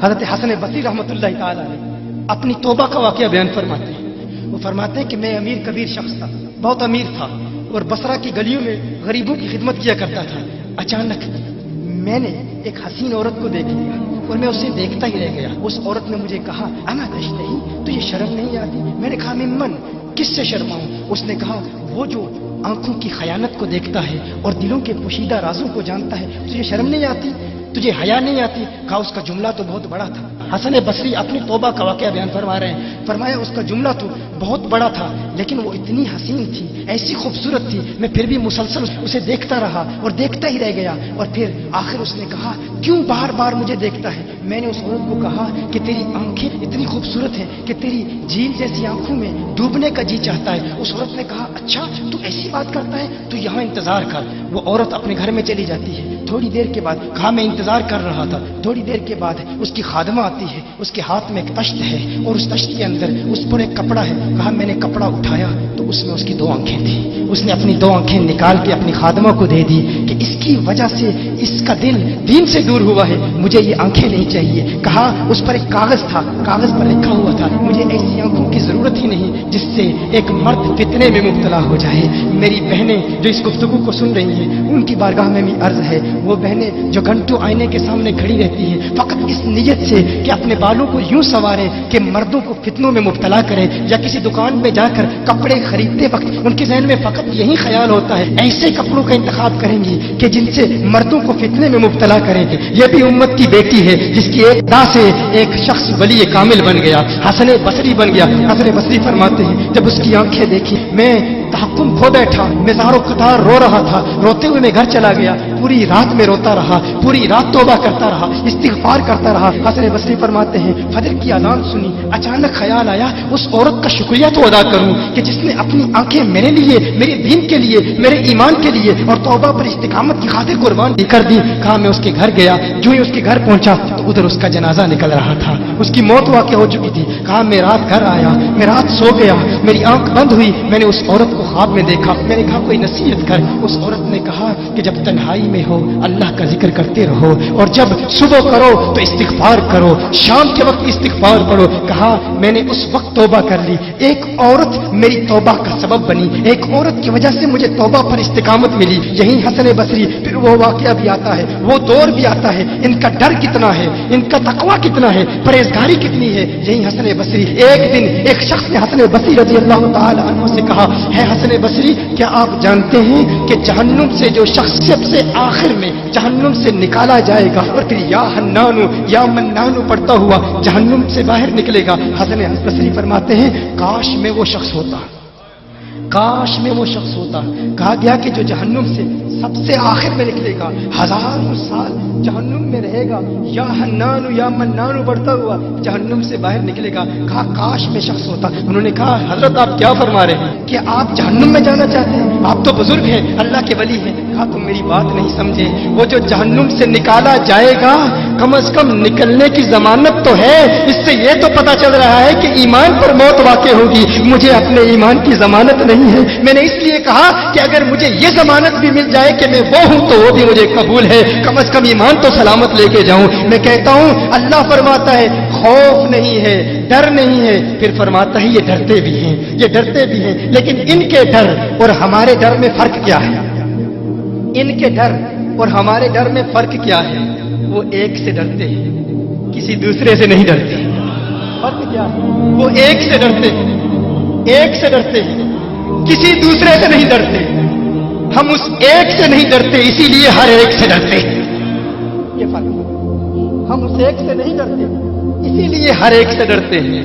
حضرت حسن بصری رحمۃ اللہ تعالی علیہ اپنی توبہ کا واقعہ بیان فرماتے ہیں. وہ فرماتے ہیں کہ میں امیر کبیر شخص تھا، بہت امیر تھا، اور بصرہ کی گلیوں میں غریبوں کی خدمت کیا کرتا تھا. اچانک میں نے ایک حسین عورت کو دیکھ لیا اور میں اسے دیکھتا ہی رہ گیا. اس عورت نے مجھے کہا اما تشتہی، تجھے شرم نہیں آتی؟ میں نے کہا ممن، کس سے شرماؤں؟ اس نے کہا وہ جو آنکھوں کی خیانت کو دیکھتا ہے اور دلوں کے پوشیدہ رازوں کو جانتا ہے، تجھے شرم نہیں آتی؟ تجھے حیا نہیں آتی؟ کہا اس کا جملہ تو بہت بڑا تھا. حسن بصری اپنی توبہ کا واقعہ بیان فرما رہے ہیں. فرمایا اس کا جملہ تو بہت بڑا تھا، لیکن وہ اتنی حسین تھی، ایسی خوبصورت تھی، میں پھر بھی مسلسل اسے دیکھتا رہا اور دیکھتا ہی رہ گیا. اور پھر آخر اس نے کہا کیوں بار بار مجھے دیکھتا ہے؟ میں نے اس عورت کو کہا کہ تیری آنکھیں اتنی خوبصورت ہیں کہ تیری جھیل جیسی آنکھوں میں ڈوبنے کا جی چاہتا ہے. اس عورت نے کہا اچھا تو ایسی بات کرتا ہے، تو یہاں انتظار کر. وہ عورت اپنے گھر میں چلی جاتی ہے. تھوڑی دیر کے بعد کہا میں انتظار کر رہا تھا. تھوڑی دیر کے بعد اس کی خادمہ آتی ہے، اس کے ہاتھ میں ایک تشت ہے اور اس تشت کے اندر اس پر ایک کپڑا ہے. کہا میں نے کپڑا اٹھایا تو اس میں اس کی 2 آنکھیں تھیں. اس نے اپنی 2 آنکھیں نکال کے اپنی خادمہ کو دے دی کہ اس کی وجہ سے اس کا دل دین سے دور ہوا ہے، مجھے یہ آنکھیں نہیں چاہیے. کہا اس پر ایک کاغذ تھا، کاغذ پر لکھا ہوا تھا مجھے ایسی آنکھوں کی ضرورت ہی نہیں جس سے ایک مرد فتنے میں مبتلا ہو جائے. میری بہنیں جو اس گفتگو کو سن رہی ہیں ان کی بارگاہ میں بھی عرض ہے، وہ بہنیں جو گھنٹوں آئینے کے سامنے کھڑی رہتی ہیں فقط اس نیت سے کہ اپنے بالوں کو یوں سنواریں کہ مردوں کو فتنوں میں مبتلا کریں، یا کسی دکان میں جا کر کپڑے خریدتے وقت ان کے ذہن میں فقط یہی خیال ہوتا ہے ایسے کپڑوں کا انتخاب کریں گی کہ جن سے مردوں کو فتنے میں مبتلا کریں گے. یہ بھی امت کی بیٹی ہے جس کی ایک ادا سے ایک شخص ولی کامل بن گیا، حسن بصری بن گیا. حسن بصری فرماتے ہیں جب اس کی آنکھیں دیکھی میں تحکم کھو بیٹھا، میں زارو قطار رو رہا تھا. روتے ہوئے میں گھر چلا گیا، پوری رات میں روتا رہا، پوری رات توبہ کرتا رہا، استغفار کرتا رہا. حسن بصری فرماتے ہیں فجر کی اذان سنی، اچانک خیال آیا اس عورت کا شکریہ تو ادا کروں کہ جس نے اپنی آنکھیں میرے لیے، میرے دین کے لیے، میرے ایمان کے لیے اور توبہ پر استقامت کی خاطر قربان کر دی. کہا میں اس کے گھر گیا، جو ہی اس کے گھر پہنچا تو ادھر اس کا جنازہ نکل رہا تھا، اس کی موت واقع ہو چکی تھی. کہا میں رات گھر آیا، میں رات سو گیا، میری آنکھ بند ہوئی، میں نے اس عورت کو خواب میں دیکھا. میں نے کہا کوئی نصیحت کر. اس عورت نے کہا کہ جب تنہائی میں ہو اللہ کا ذکر کرتے رہو، اور جب صبح کرو تو استغفار کرو، شام کے وقت استغفار پڑھو. کہا میں نے اس وقت توبہ کر لی، ایک عورت میری توبہ کا سبب بنی، ایک عورت کی وجہ سے مجھے توبہ پر استقامت ملی. یہی حسن بصری. پھر وہ واقعہ بھی آتا ہے، وہ دور بھی آتا ہے، ان کا ڈر کتنا ہے، ان کا تقوی کتنا ہے، پرہیزگاری کتنی ہے. یہی حسن بصری. ایک دن ایک شخص نے حسن بصری رضی اللہ تعالی عنہ سے کہا ہے حسن بصری کیا آپ جانتے ہیں کہ جہنم سے جو شخص سب سے آخر میں جہنم سے نکالا جائے گا اور پھر یا حنانو یا منانو پڑھتا ہوا جہنم سے باہر نکلے گا. حسن بصری فرماتے ہیں کاش میں وہ شخص ہوتا، کاش میں وہ شخص ہوتا. کہا گیا کہ جو جہنم سے سب سے آخر میں نکلے گا، 1000 سال جہنم میں رہے گا، یا حنانو یا منانو بڑھتا ہوا جہنم سے باہر نکلے گا. کہا کاش میں شخص ہوتا. انہوں نے کہا حضرت آپ کیا فرما رہے ہیں کہ آپ جہنم میں جانا چاہتے ہیں؟ آپ تو بزرگ ہیں، اللہ کے ولی ہیں. کہا تم میری بات نہیں سمجھے، وہ جو جہنم سے نکالا جائے گا کم از کم نکلنے کی ضمانت تو ہے. اس سے یہ تو پتا چل رہا ہے کہ ایمان پر موت واقع ہوگی. مجھے اپنے ایمان کی ضمانت نہیں ہے. میں نے اس لیے کہا کہ اگر مجھے یہ ضمانت بھی مل جائے کہ میں وہ ہوں تو وہ بھی مجھے قبول ہے، کم از کم ایمان تو سلامت لے کے جاؤں. میں کہتا ہوں اللہ فرماتا ہے خوف نہیں ہے، ڈر نہیں ہے. پھر فرماتا ہے یہ ڈرتے بھی ہیں، یہ ڈرتے بھی ہیں. لیکن ان کے ڈر اور ہمارے ڈر میں فرق کیا ہے؟ ان کے ڈر اور ہمارے ڈر میں فرق کیا ہے؟ وہ ایک سے ڈرتے ہیں، کسی دوسرے سے نہیں ڈرتے. فرق کیا ہے؟ وہ ایک سے ڈرتے ہیں، ایک سے ڈرتے ہیں، کسی دوسرے سے نہیں ڈرتے. ہم اس ایک سے نہیں ڈرتے، اسی لیے ہر ایک سے ڈرتے. یہ فرق. ہم اس ایک سے نہیں ڈرتے، اسی لیے ہر ایک سے ڈرتے ہیں.